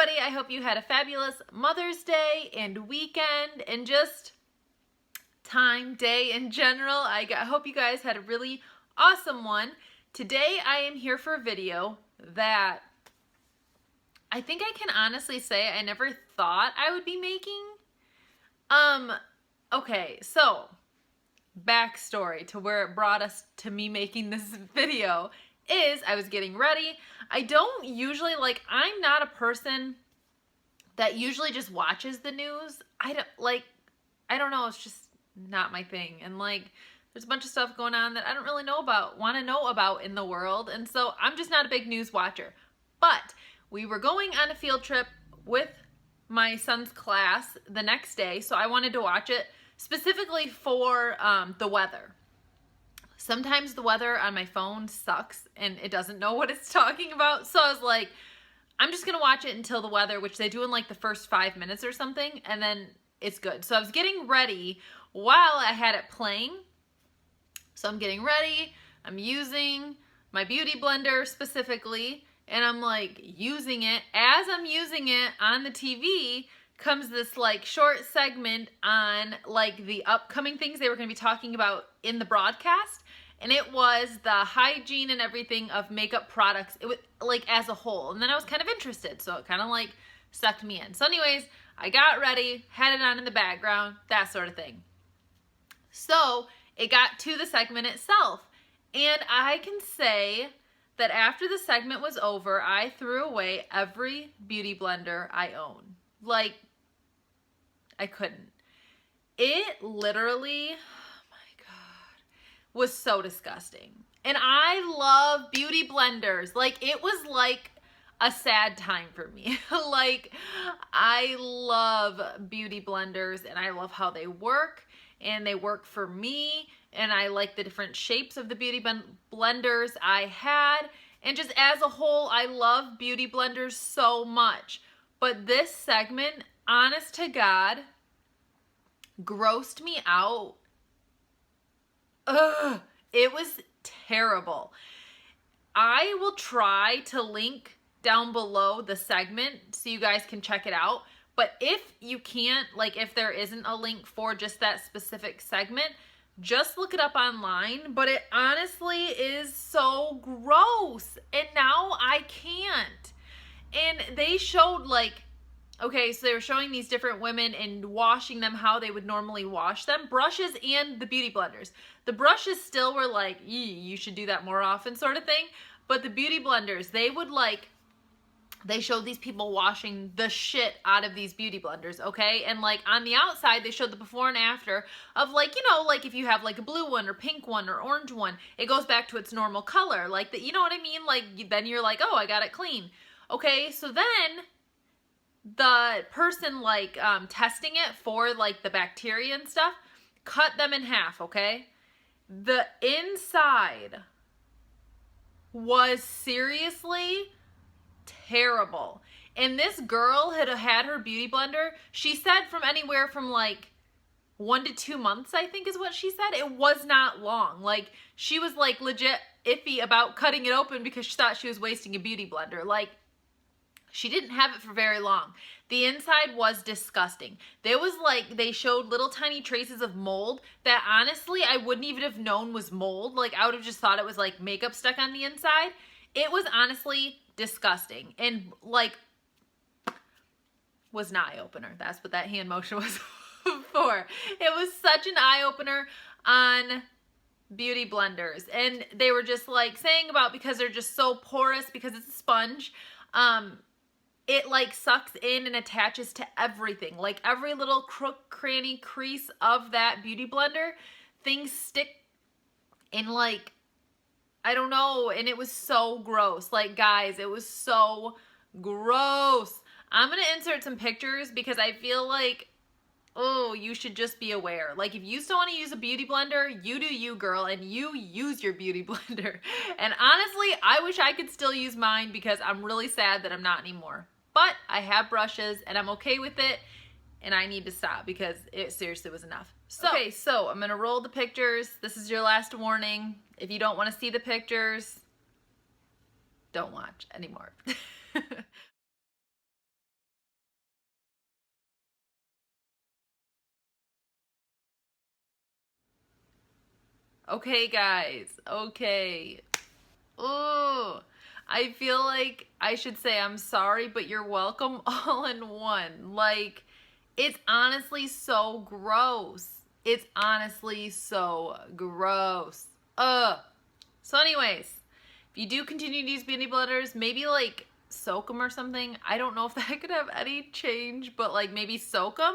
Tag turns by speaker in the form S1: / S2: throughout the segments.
S1: everybody. I hope you had a fabulous Mother's Day and weekend and just day in general. I hope you guys had a really awesome one. Today I am here for a video that I think I can honestly say I never thought I would be making. Okay, so backstory to where it brought us to me making this video is I was getting ready. I don't usually, I'm not a person that usually just watches the news. I don't know, it's just not my thing. And there's a bunch of stuff going on that I don't really want to know about in the world. And so I'm just not a big news watcher. But we were going on a field trip with my son's class the next day. So I wanted to watch it specifically for the weather. Sometimes the weather on my phone sucks and it doesn't know what it's talking about. So I was like, I'm just going to watch it until the weather, which they do in the first 5 minutes or something, and then it's good. So I was getting ready while I had it playing. So I'm getting ready. I'm using my beauty blender specifically, and I'm using it. As I'm using it on the TV, comes this short segment on the upcoming things they were going to be talking about in the broadcast. And it was the hygiene and everything of makeup products. It was as a whole. And then I was kind of interested. So it kind of sucked me in. So anyways, I got ready, had it on in the background, that sort of thing. So it got to the segment itself. And I can say that after the segment was over, I threw away every beauty blender I own. I couldn't. It literally, was so disgusting. And I love beauty blenders. It was a sad time for me. I love beauty blenders and I love how they work and they work for me, and I like the different shapes of the beauty blenders I had, and just as a whole I love beauty blenders so much. But this segment, honest to God, grossed me out. Ugh, it was terrible. I will try to link down below the segment so you guys can check it out. But if you can't, if there isn't a link for just that specific segment, just look it up online. But it honestly is so gross. And now I can't. And they showed okay, so they were showing these different women and washing them how they would normally wash them. Brushes and the beauty blenders. The brushes still were you should do that more often sort of thing. But the beauty blenders, they would they showed these people washing the shit out of these beauty blenders, okay? And on the outside, they showed the before and after of if you have a blue one or pink one or orange one, it goes back to its normal color. You know what I mean? Then you're oh, I got it clean. Okay, so then the person testing it for the bacteria and stuff cut them in half, okay? The inside was seriously terrible. And this girl had her beauty blender, she said, from anywhere from 1 to 2 months, I think is what she said. It was not long. She was legit iffy about cutting it open because she thought she was wasting a beauty blender. She didn't have it for very long. The inside was disgusting. There was they showed little tiny traces of mold that honestly I wouldn't even have known was mold. I would have just thought it was makeup stuck on the inside. It was honestly disgusting and was an eye opener. That's what that hand motion was for. It was such an eye opener on beauty blenders. And they were just saying about because they're just so porous because it's a sponge. It sucks in and attaches to everything. Every little crook, cranny, crease of that beauty blender, things stick in I don't know. And it was so gross. Guys, it was so gross. I'm going to insert some pictures because I feel oh, you should just be aware. If you still want to use a beauty blender, you do you, girl, and you use your beauty blender. And honestly, I wish I could still use mine because I'm really sad that I'm not anymore. But I have brushes and I'm okay with it, and I need to stop because it seriously was enough. So, okay, so I'm going to roll the pictures. This is your last warning. If you don't want to see the pictures, don't watch anymore. Okay, guys. Okay. Ooh. I feel like I should say I'm sorry, but you're welcome all in one. Like, it's honestly so gross. It's honestly so gross. Ugh. So anyways, if you do continue to use beauty blenders, maybe like soak them or something. I don't know if that could have any change, but like maybe soak them.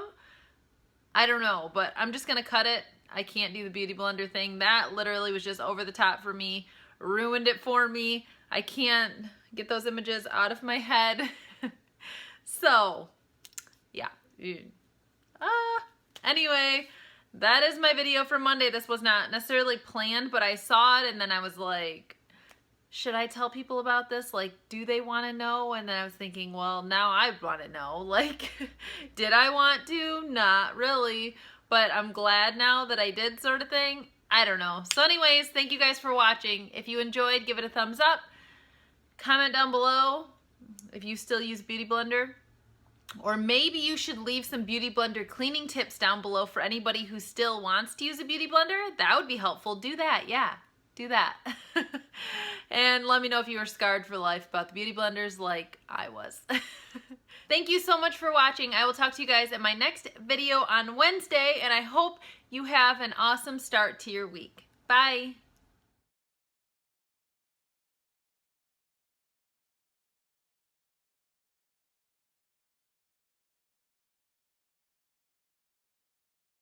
S1: I don't know, but I'm just gonna cut it. I can't do the beauty blender thing. That literally was just over the top for me. Ruined it for me. I can't get those images out of my head. So, yeah. Anyway, that is my video for Monday. This was not necessarily planned, but I saw it and then I was like, should I tell people about this? Like, do they want to know? And then I was thinking, well, now I want to know. Like, did I want to? Not really. But I'm glad now that I did, sort of thing. I don't know. So anyways, thank you guys for watching. If you enjoyed, give it a thumbs up. Comment down below if you still use Beauty Blender. Or maybe you should leave some Beauty Blender cleaning tips down below for anybody who still wants to use a Beauty Blender. That would be helpful. Do that, yeah. Do that. And let me know if you were scarred for life about the beauty blenders like I was. Thank you so much for watching. I will talk to you guys in my next video on Wednesday, and I hope you have an awesome start to your week. Bye.